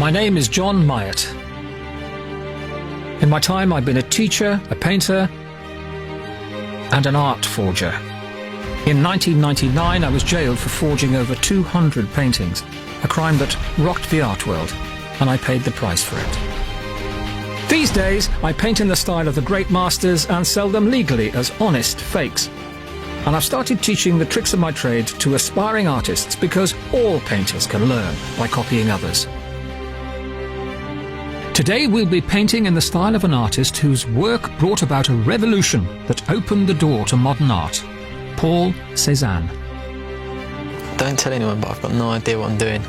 My name is John Myatt. In my time, I've been a teacher, a painter, and an art forger. In 1999, I was jailed for forging over 200 paintings, a crime that rocked the art world, and I paid the price for it. These days, I paint in the style of the great masters and sell them legally as honest fakes. And I've started teaching the tricks of my trade to aspiring artists because all painters can learn by copying others. Today we'll be painting in the style of an artist whose work brought about a revolution that opened the door to modern art, Paul Cézanne. Don't tell anyone, but I've got no idea what I'm doing.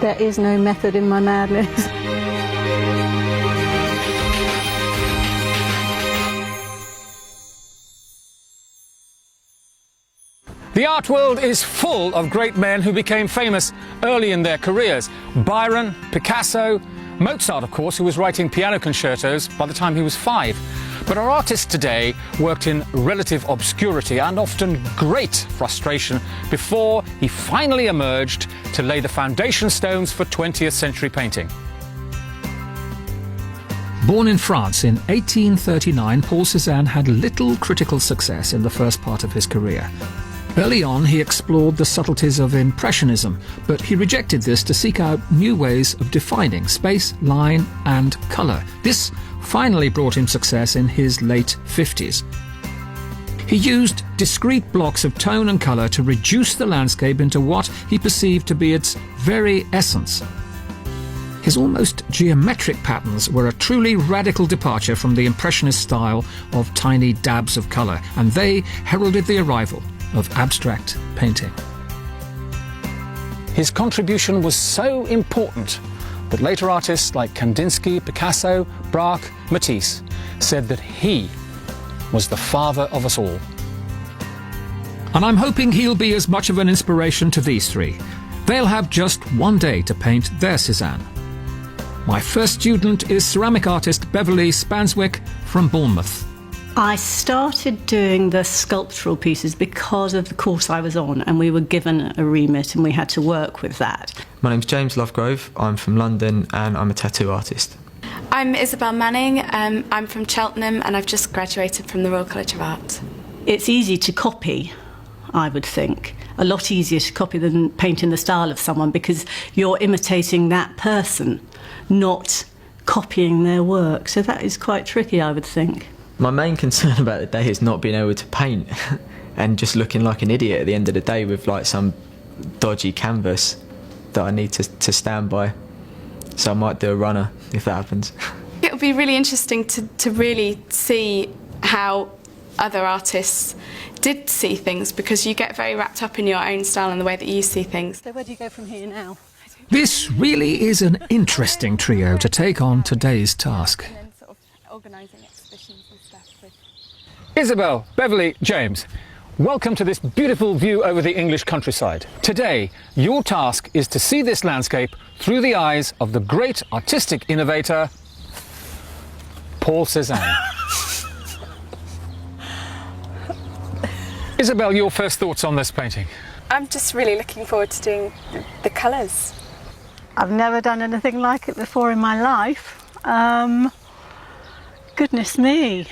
There is no method in my madness. The art world is full of great men who became famous early in their careers. Byron, Picasso, Mozart, of course, who was writing piano concertos by the time he was 5. But our artist today worked in relative obscurity and often great frustration before he finally emerged to lay the foundation stones for 20th century painting. Born in France in 1839, Paul Cézanne had little critical success in the first part of his career. Early on, he explored the subtleties of Impressionism, but he rejected this to seek out new ways of defining space, line and colour. This finally brought him success in his late 50s. He used discrete blocks of tone and colour to reduce the landscape into what he perceived to be its very essence. His almost geometric patterns were a truly radical departure from the Impressionist style of tiny dabs of colour, and they heralded the arrival of abstract painting. His contribution was so important that later artists like Kandinsky, Picasso, Braque, Matisse said that he was the father of us all. And I'm hoping he'll be as much of an inspiration to these three. They'll have just one day to paint their Cézanne. My first student is ceramic artist Beverly Spanswick from Bournemouth. I started doing the sculptural pieces because of the course I was on, and we were given a remit and we had to work with that. My name's James Lovegrove, I'm from London and I'm a tattoo artist. I'm Isabel Manning, I'm from Cheltenham and I've just graduated from the Royal College of Art. It's easy to copy, I would think. A lot easier to copy than paint in the style of someone because you're imitating that person, not copying their work. So that is quite tricky, I would think. My main concern about the day is not being able to paint and just looking like an idiot at the end of the day with like some dodgy canvas that I need to stand by. So I might do a runner if that happens. It would be really interesting to really see how other artists did see things, because you get very wrapped up in your own style and the way that you see things. So where do you go from here now? This really is an interesting trio to take on today's task. And then sort of organising exhibitions and stuff. Isabel, Beverly, James, welcome to this beautiful view over the English countryside. Today, your task is to see this landscape through the eyes of the great artistic innovator, Paul Cézanne. Isabel, your first thoughts on this painting? I'm just really looking forward to doing the colours. I've never done anything like it before in my life. Goodness me.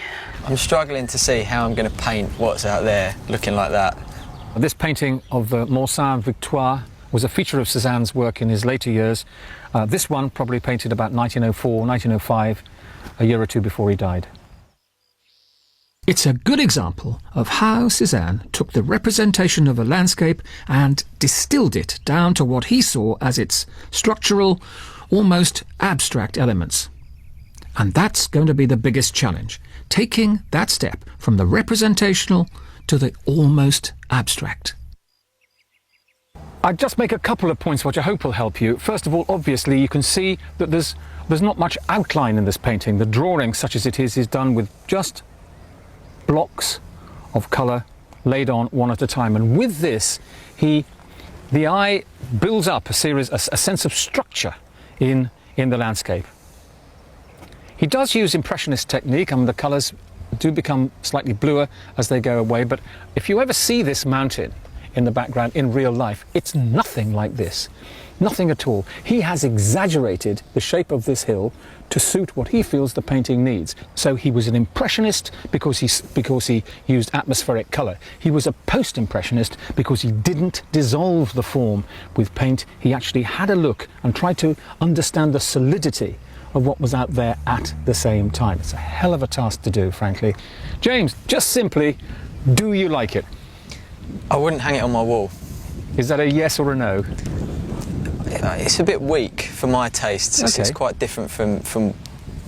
I'm struggling to see how I'm going to paint what's out there looking like that. This painting of the Mont Saint-Victoire was a feature of Cézanne's work in his later years. This one probably painted about 1904, 1905, a year or two before he died. It's a good example of how Cézanne took the representation of a landscape and distilled it down to what he saw as its structural, almost abstract elements. And that's going to be the biggest challenge, taking that step from the representational to the almost abstract. I'd just make a couple of points which I hope will help you. First of all, obviously, you can see that there's not much outline in this painting. The drawing, such as it is done with just blocks of colour laid on one at a time. And with this, the eye builds up a sense of structure in the landscape. He does use Impressionist technique, and the colours do become slightly bluer as they go away, but if you ever see this mountain in the background in real life, it's nothing like this. Nothing at all. He has exaggerated the shape of this hill to suit what he feels the painting needs. So he was an impressionist because he used atmospheric colour. He was a post-impressionist because he didn't dissolve the form with paint. He actually had a look and tried to understand the solidity of what was out there at the same time. It's a hell of a task to do, frankly. James, just simply, do you like it? I wouldn't hang it on my wall. Is that a yes or a no? It's a bit weak for my tastes. Okay. It's quite different from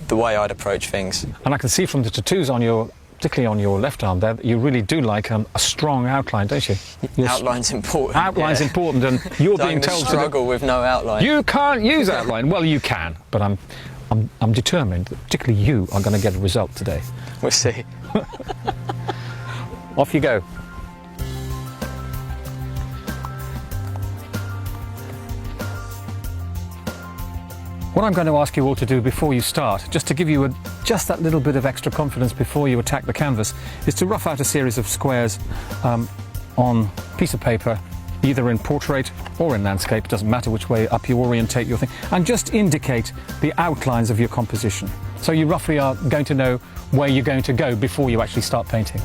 the way I'd approach things. And I can see from the tattoos on your, particularly on your left arm there, that you really do like a strong outline, don't you? Outline's important. Outline's yeah. important, and you're So being I'm gonna told struggle with no outline. You can't use outline. Well, you can, but I'm determined that particularly you are going to get a result today. We'll see. Off you go. What I'm going to ask you all to do before you start, just to give you just that little bit of extra confidence before you attack the canvas, is to rough out a series of squares on a piece of paper, either in portrait or in landscape, it doesn't matter which way up you orientate your thing, and just indicate the outlines of your composition. So you roughly are going to know where you're going to go before you actually start painting.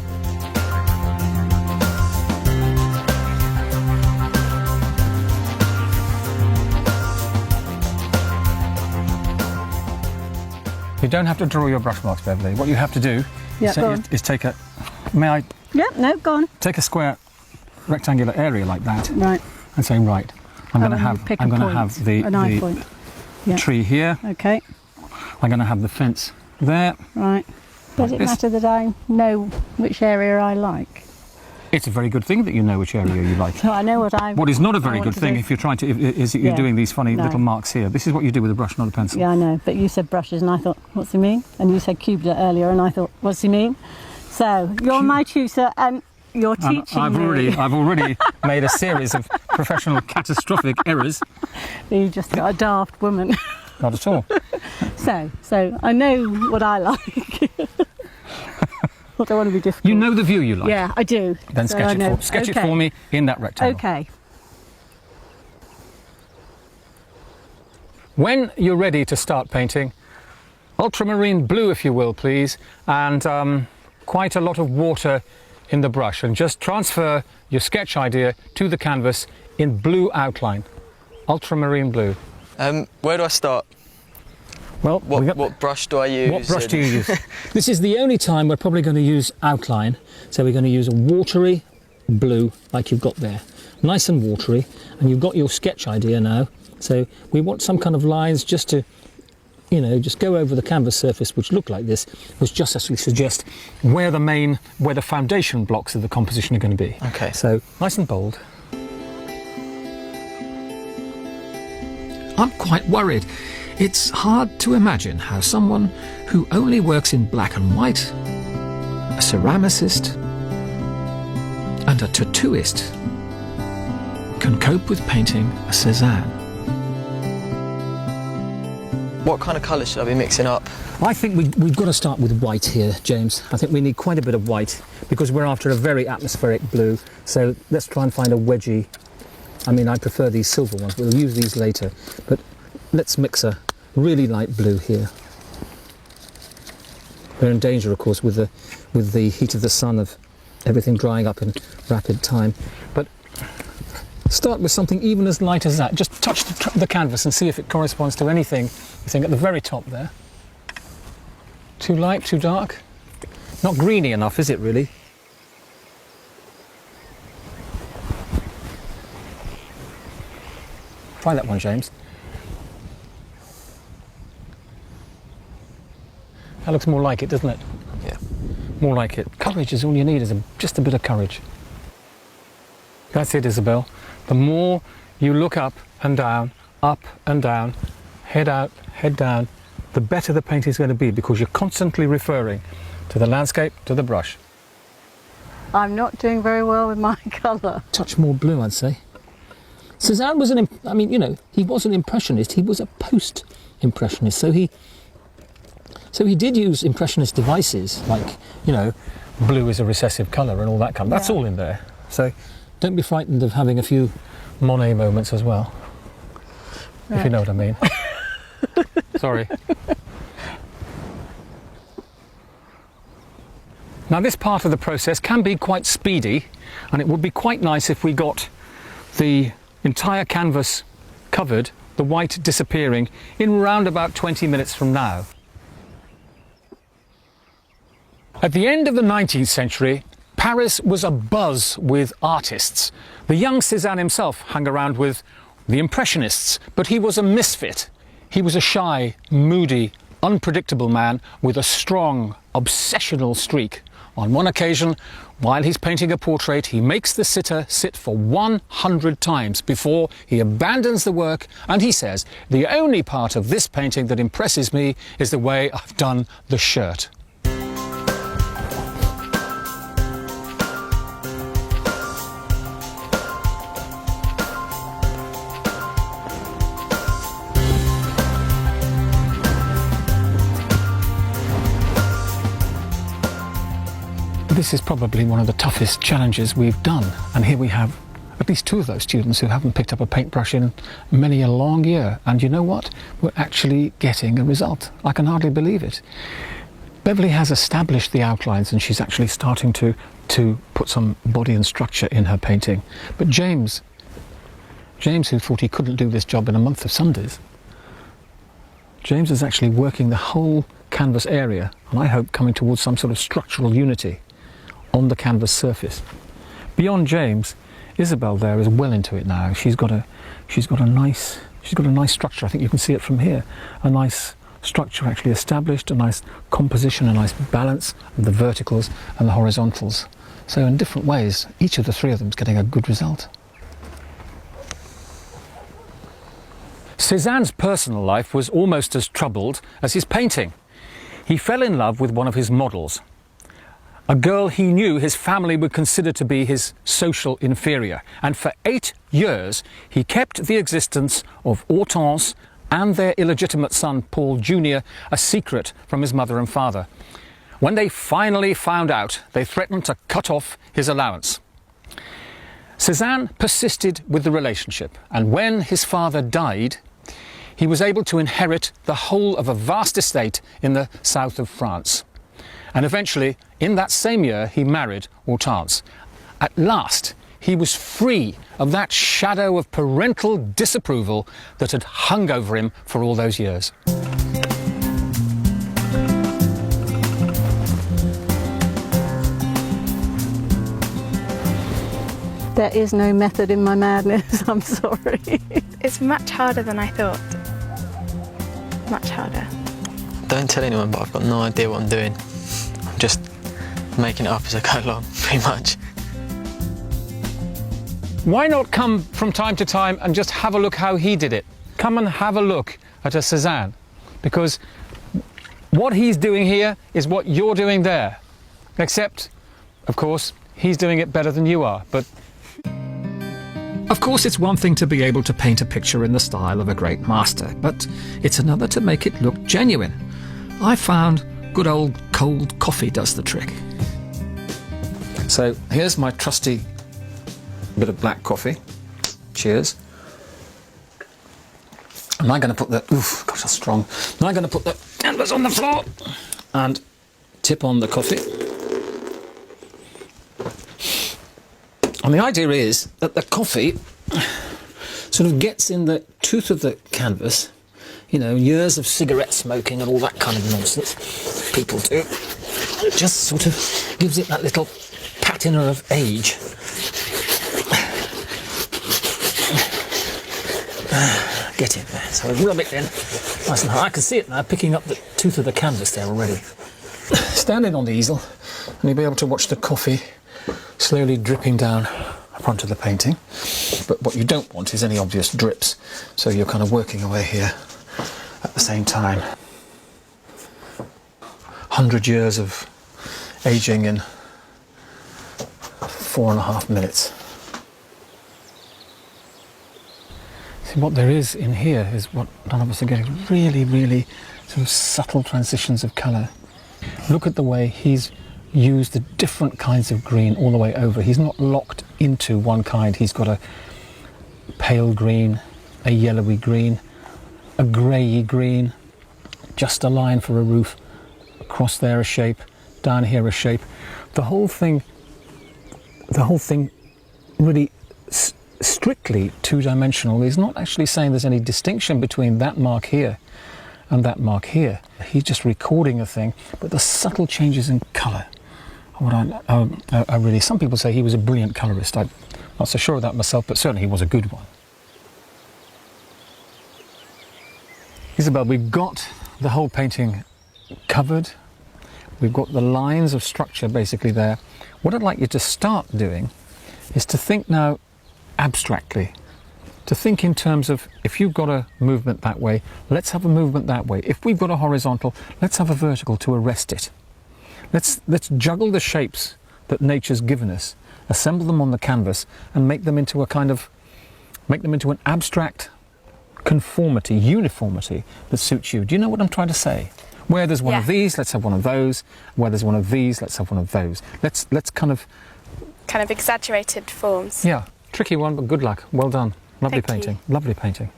You don't have to draw your brush marks, Beverly. What you have to do is take a... May I? Yeah, no, go on. Take a square rectangular area like that. Right. And say, right, I'm going to have An eye point. Yeah. tree here. Okay. I'm going to have the fence there. Right. Does it matter that I know which area I like? It's a very good thing that you know which area you like. So I know what I. What is not a very want good to thing do. if you're trying to is that you're doing these funny little marks here. This is what you do with a brush, not a pencil. Yeah, I know. But you said brushes, and I thought, what's he mean? And you said cubed it earlier, and I thought, what's he mean? So you're my tutor, and you're teaching me. I've already made a series of professional catastrophic errors. You just got a daft woman. Not at all. So I know what I like. I don't want to be difficult. You know the view you like. Yeah, I do. Then So sketch it for me in that rectangle. Okay. When you're ready to start painting, ultramarine blue, if you will, please, and quite a lot of water in the brush, and just transfer your sketch idea to the canvas in blue outline. Ultramarine blue. Where do I start? Well, What brush do I use? What brush do you use? This is the only time we're probably going to use outline. So we're going to use a watery blue like you've got there. Nice and watery. And you've got your sketch idea now. So we want some kind of lines just to, just go over the canvas surface, which look like this, which just actually suggest where the foundation blocks of the composition are going to be. Okay. So nice and bold. I'm quite worried. It's hard to imagine how someone who only works in black and white, a ceramicist, and a tattooist can cope with painting a Cézanne. What kind of colours should I be mixing up? I think we've got to start with white here, James. I think we need quite a bit of white because we're after a very atmospheric blue. So let's try and find a wedgie. I mean, I prefer these silver ones. We'll use these later. But let's mix a really light blue here. We're in danger, of course, with the heat of the sun, of everything drying up in rapid time. But start with something even as light as that. Just touch the canvas and see if it corresponds to anything you think at the very top there. Too light, too dark? Not greeny enough, is it really? Try that one, James. That looks more like it, doesn't it? Yeah. More like it. Courage is all you need, is just a bit of courage. That's it, Isabel. The more you look up and down, head out, head down, the better the paint is going to be, because you're constantly referring to the landscape, to the brush. I'm not doing very well with my colour. Touch more blue, I'd say. Cézanne was he was an impressionist, he was a post-impressionist, so he did use impressionist devices like, blue is a recessive colour and all that kind of... That's all in there. So don't be frightened of having a few Monet moments as well, if you know what I mean. Sorry. Now this part of the process can be quite speedy, and it would be quite nice if we got the entire canvas covered, the white disappearing, in round about 20 minutes from now. At the end of the 19th century, Paris was abuzz with artists. The young Cézanne himself hung around with the Impressionists, but he was a misfit. He was a shy, moody, unpredictable man with a strong, obsessional streak. On one occasion, while he's painting a portrait, he makes the sitter sit for 100 times before he abandons the work, and he says, "The only part of this painting that impresses me is the way I've done the shirt." This is probably one of the toughest challenges we've done, and here we have at least two of those students who haven't picked up a paintbrush in many a long year, and you know what? We're actually getting a result. I can hardly believe it. Beverly has established the outlines and she's actually starting to put some body and structure in her painting. But James, who thought he couldn't do this job in a month of Sundays, James is actually working the whole canvas area, and I hope coming towards some sort of structural unity on the canvas surface. Beyond James, Isabel there is well into it now. She's got a nice structure. I think you can see it from here. A nice structure actually established, a nice composition, a nice balance of the verticals and the horizontals. So in different ways, each of the three of them is getting a good result. Cézanne's personal life was almost as troubled as his painting. He fell in love with one of his models, a girl he knew his family would consider to be his social inferior, and for 8 years he kept the existence of Hortense and their illegitimate son Paul Jr. a secret from his mother and father. When they finally found out, they threatened to cut off his allowance. Cézanne persisted with the relationship, and when his father died, he was able to inherit the whole of a vast estate in the south of France. And eventually, in that same year, he married Hortense. At last, he was free of that shadow of parental disapproval that had hung over him for all those years. There is no method in my madness, I'm sorry. It's much harder than I thought. Much harder. Don't tell anyone, but I've got no idea what I'm doing. I'm just making it up as I go along, pretty much. Why not come from time to time and just have a look how he did it? Come and have a look at a Cézanne, because what he's doing here is what you're doing there. Except, of course, he's doing it better than you are, but... Of course, it's one thing to be able to paint a picture in the style of a great master, but it's another to make it look genuine. I found good old cold coffee does the trick. So here's my trusty bit of black coffee. Cheers. And I'm going to put the... Oof, gosh, that's strong. Now I'm going to put the canvas on the floor and tip on the coffee. And the idea is that the coffee sort of gets in the tooth of the canvas, you know, years of cigarette smoking and all that kind of nonsense people do. It just sort of gives it that little patina of age. Get in there. So I rub it in nice and hard. I can see it now, picking up the tooth of the canvas there already. Standing on the easel, and you'll be able to watch the coffee slowly dripping down onto the painting. But what you don't want is any obvious drips, so you're kind of working away here at the same time. 100 years of aging in 4.5 minutes. See, what there is in here is what none of us are getting, really, really sort of subtle transitions of colour. Look at the way he's used the different kinds of green all the way over. He's not locked into one kind. He's got a pale green, a yellowy green, a greyy green, just a line for a roof, across there a shape, down here a shape. The whole thing really strictly two-dimensional. He's not actually saying there's any distinction between that mark here and that mark here. He's just recording a thing, but the subtle changes in colour. I really, some people say he was a brilliant colourist. I'm not so sure of that myself, but certainly he was a good one. Isabel, we've got the whole painting covered. We've got the lines of structure basically there. What I'd like you to start doing is to think now abstractly, to think in terms of, if you've got a movement that way, let's have a movement that way. If we've got a horizontal, let's have a vertical to arrest it. Let's juggle the shapes that nature's given us, assemble them on the canvas and make them into an abstract conformity, uniformity that suits you. Do you know what I'm trying to say? Where there's one of these, let's have one of those. Where there's one of these, let's have one of those. Let's kind of exaggerated forms. Yeah, tricky one, but good luck. Well done. Lovely Thank painting. you. Lovely painting.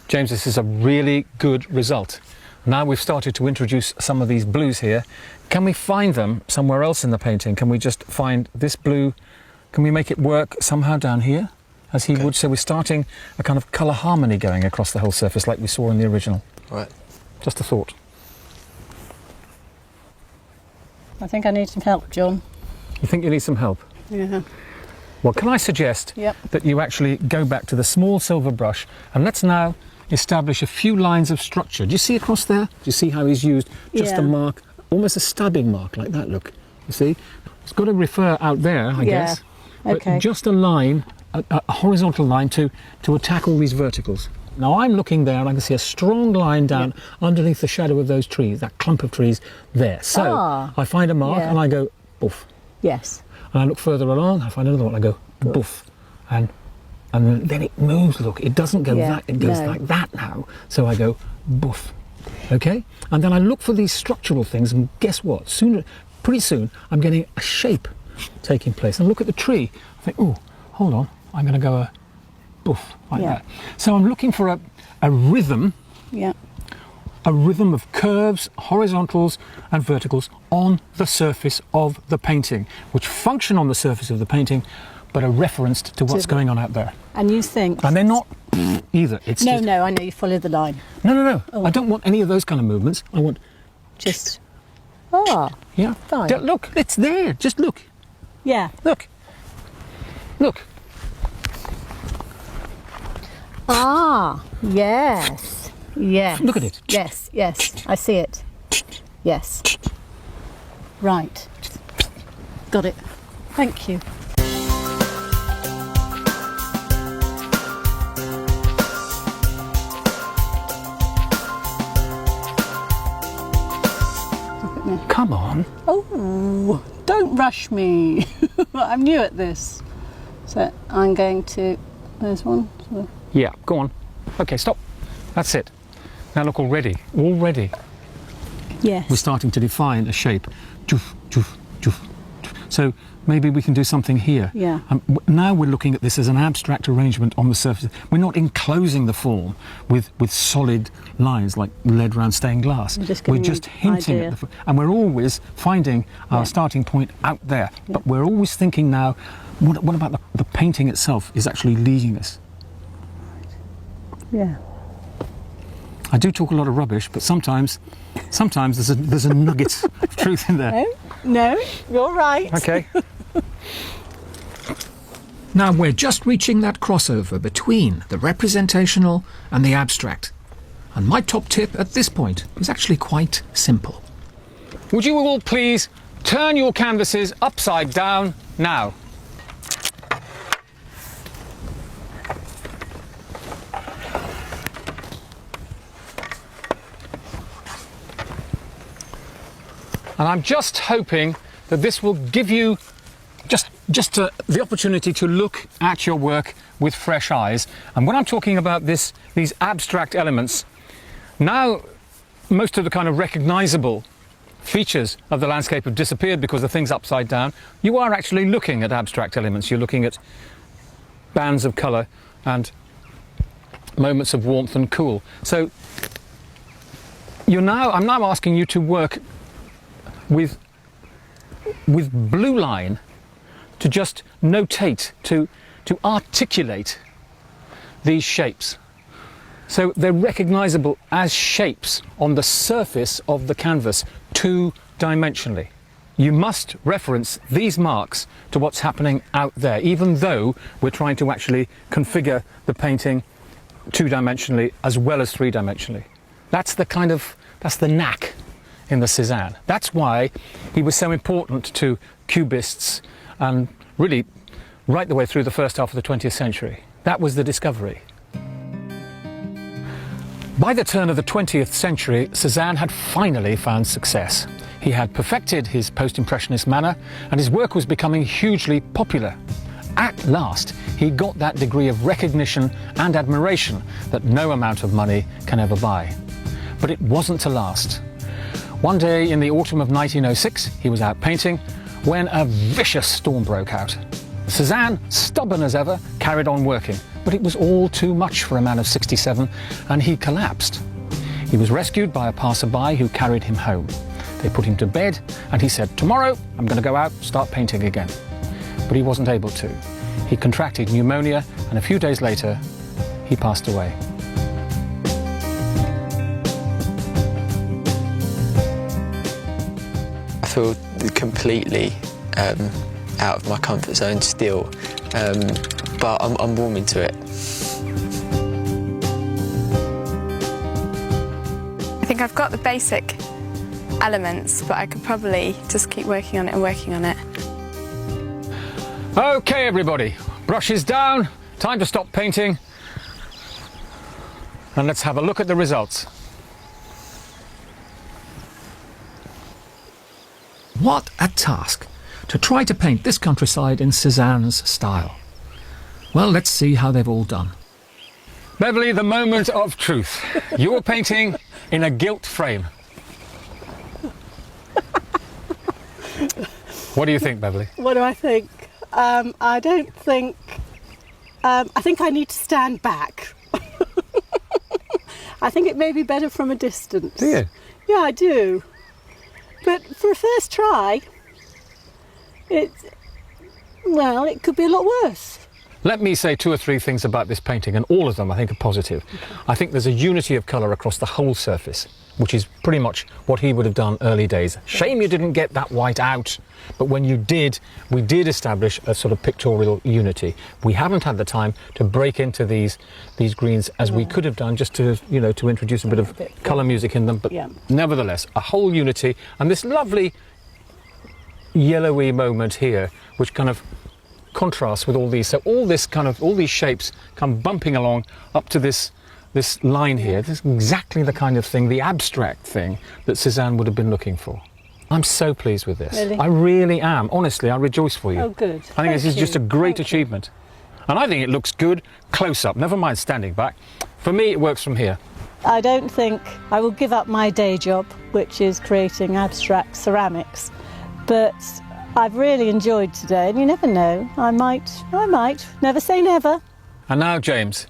James, this is a really good result. Now we've started to introduce some of these blues here. Can we find them somewhere else in the painting? Can we just find this blue? Can we make it work somehow down here, as he would? So we're starting a kind of colour harmony going across the whole surface like we saw in the original. Right. Just a thought. I think I need some help, John. You think you need some help? Yeah. Well, can I suggest that you actually go back to the small silver brush and let's now establish a few lines of structure. Do you see across there? Do you see how he's used just a mark, almost a stabbing mark like that, look? You see? It's got to refer out there, I guess. But just a line, a horizontal line to attack all these verticals. Now I'm looking there and I can see a strong line down underneath the shadow of those trees, that clump of trees there. So I find a mark and I go, boof. Yes. And I look further along, I find another one, I go, boof. And then it moves, look, it doesn't go that, it goes like that now. So I go, boof. Okay? And then I look for these structural things and guess what? Pretty soon, I'm getting a shape taking place. And look at the tree. I think, oh, hold on, I'm going to go a boof, like that. So I'm looking for a rhythm. Yeah. A rhythm of curves, horizontals and verticals on the surface of the painting, which function on the surface of the painting, but are referenced to what's going on out there. And you think... And they're not either. It's no, I know, you follow the line. No. Oh. I don't want any of those kind of movements. I want... Just... Yeah. Fine. Look, it's there. Just look. Yeah. Look. Look. Yes. Yes. Look at it. Yes, I see it. Yes. Right. Got it. Thank you. Come on. Oh, don't rush me. I'm new at this. So I'm going to... There's one. So. Yeah, go on. Okay, stop. That's it. Now look, already, yes, we're starting to define a shape. Joof, joof, joof, joof. So maybe we can do something here. Yeah. Now we're looking at this as an abstract arrangement on the surface. We're not enclosing the form with solid lines like lead round stained glass. We're just hinting at the and we're always finding our starting point out there. Yeah. But we're always thinking now, what about the painting itself is actually leading us? Yeah. I do talk a lot of rubbish, but sometimes there's a nugget of truth in there. No, you're right. Okay. Now we're just reaching that crossover between the representational and the abstract. And my top tip at this point is actually quite simple. Would you all please turn your canvases upside down now? And I'm just hoping that this will give you just the opportunity to look at your work with fresh eyes. And when I'm talking about these abstract elements, now most of the kind of recognisable features of the landscape have disappeared because the thing's upside down, you are actually looking at abstract elements. You're looking at bands of colour and moments of warmth and cool. So I'm now asking you to work with blue line to just notate, to articulate these shapes. So they're recognisable as shapes on the surface of the canvas, two-dimensionally. You must reference these marks to what's happening out there, even though we're trying to actually configure the painting two-dimensionally as well as three-dimensionally. That's the knack in the Cézanne. That's why he was so important to cubists and really right the way through the first half of the 20th century. That was the discovery. By the turn of the 20th century, Cézanne had finally found success. He had perfected his post-impressionist manner and his work was becoming hugely popular. At last, he got that degree of recognition and admiration that no amount of money can ever buy. But it wasn't to last. One day in the autumn of 1906, he was out painting when a vicious storm broke out. Cézanne, stubborn as ever, carried on working, but it was all too much for a man of 67, and he collapsed. He was rescued by a passerby who carried him home. They put him to bed, and he said, "Tomorrow, I'm going to go out, start painting again." But he wasn't able to. He contracted pneumonia, and a few days later, he passed away. I feel completely out of my comfort zone still, but I'm warming to it. I think I've got the basic elements, but I could probably just keep working on it and working on it. Okay, everybody, brushes down, time to stop painting, and let's have a look at the results. What a task, to try to paint this countryside in Cézanne's style. Well, let's see how they've all done. Beverly, the moment of truth. You're painting in a gilt frame. What do you think, Beverly? What do I think? I don't think... I think I need to stand back. I think it may be better from a distance. Do you? Yeah, I do. But for a first try, it could be a lot worse. Let me say two or three things about this painting, and all of them I think are positive. I think there's a unity of colour across the whole surface, which is pretty much what he would have done early days. Shame you didn't get that white out, but when you did, we did establish a sort of pictorial unity. We haven't had the time to break into these greens as we could have done, just to, you know, to introduce a bit of colour music in them, but nevertheless, a whole unity, and this lovely yellowy moment here, which kind of contrasts with all these. So all these shapes come bumping along up to this line here. This is exactly the kind of thing, the abstract thing, that Cézanne would have been looking for. I'm so pleased with this. Really? I really am. Honestly, I rejoice for you. Oh, good. I think this is just a great achievement. And I think it looks good close up, never mind standing back. For me, it works from here. I don't think I will give up my day job, which is creating abstract ceramics, but I've really enjoyed today, and you never know, I might, never say never. And now, James,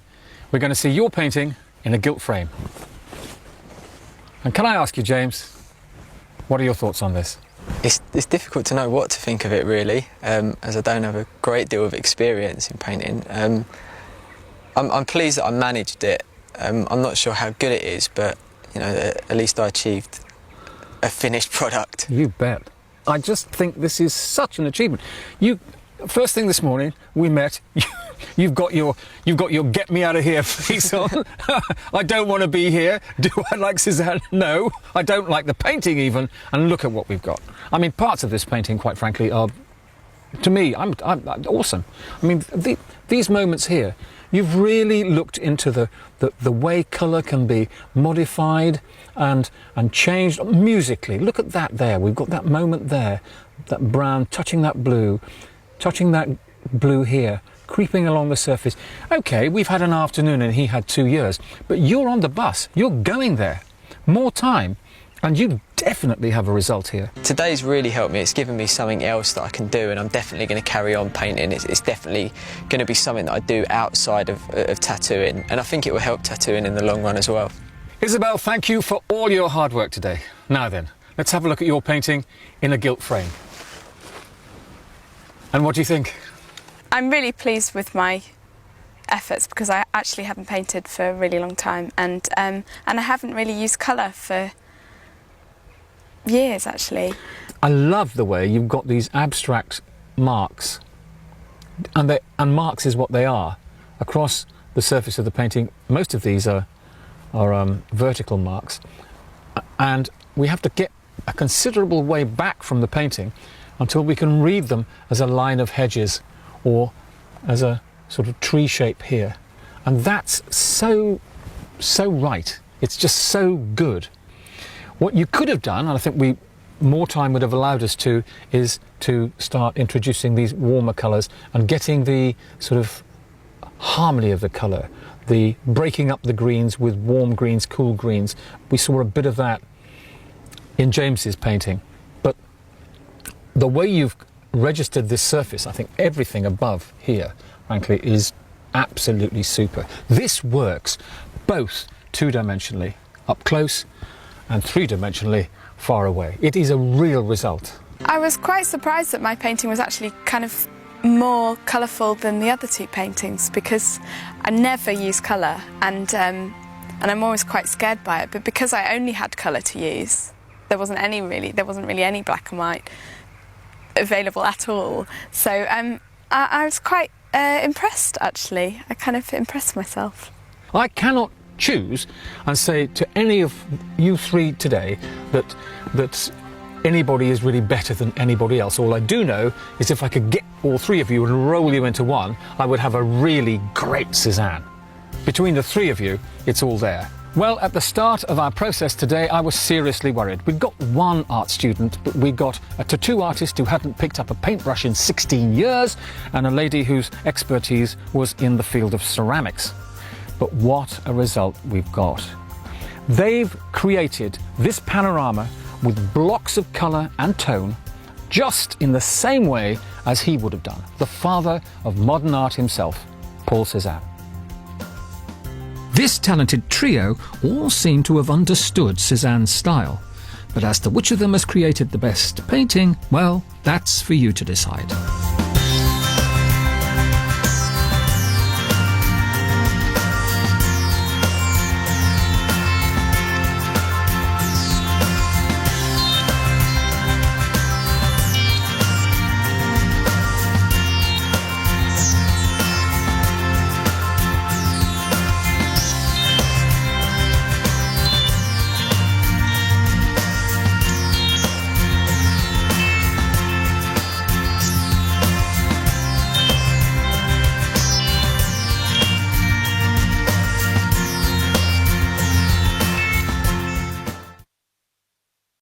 we're going to see your painting in a gilt frame. And can I ask you, James, what are your thoughts on this? It's difficult to know what to think of it, really, as I don't have a great deal of experience in painting. I'm pleased that I managed it. I'm not sure how good it is, but you know, at least I achieved a finished product. You bet. I just think this is such an achievement. First thing this morning we met. You've got your get me out of here face on. I don't want to be here. Do I like Cézanne? No, I don't like the painting even. And look at what we've got. I mean, parts of this painting, quite frankly, are, to me, I'm awesome. I mean, these moments here, you've really looked into the way colour can be modified and changed musically. Look at that there. We've got that moment there, that brown touching that blue here, creeping along the surface. Okay, we've had an afternoon and he had 2 years, but you're on the bus. You're going there. More time And you definitely have a result here. Today's really helped me. It's given me something else that I can do, and I'm definitely going to carry on painting. It's definitely going to be something that I do outside of tattooing, and I think it will help tattooing in the long run as well. Isabel, thank you for all your hard work today. Now then, let's have a look at your painting in a gilt frame. And what do you think? I'm really pleased with my efforts because I actually haven't painted for a really long time, and I haven't really used colour for years actually. I love the way you've got these abstract marks, and marks is what they are across the surface of the painting. Most of these are vertical marks, and we have to get a considerable way back from the painting until we can read them as a line of hedges or as a sort of tree shape here, and that's so right. It's just so good. What you could have done, and I think more time would have allowed us to, is to start introducing these warmer colours and getting the sort of harmony of the colour, the breaking up the greens with warm greens, cool greens. We saw a bit of that in James's painting, but the way you've registered this surface, I think everything above here, frankly, is absolutely super. This works both two-dimensionally, up close, and three-dimensionally, far away. It is a real result. I was quite surprised that my painting was actually kind of more colourful than the other two paintings, because I never use colour, and I'm always quite scared by it. But because I only had colour to use, there wasn't really any black and white available at all. So I was quite impressed, actually. I kind of impressed myself. I cannot choose and say to any of you three today that anybody is really better than anybody else. All I do know is if I could get all three of you and roll you into one, I would have a really great Cézanne. Between the three of you, it's all there. Well, at the start of our process today, I was seriously worried. We'd got one art student, but we got a tattoo artist who hadn't picked up a paintbrush in 16 years, and a lady whose expertise was in the field of ceramics. But what a result we've got. They've created this panorama with blocks of colour and tone, just in the same way as he would have done, the father of modern art himself, Paul Cézanne. This talented trio all seem to have understood Cézanne's style, but as to which of them has created the best painting, well, that's for you to decide.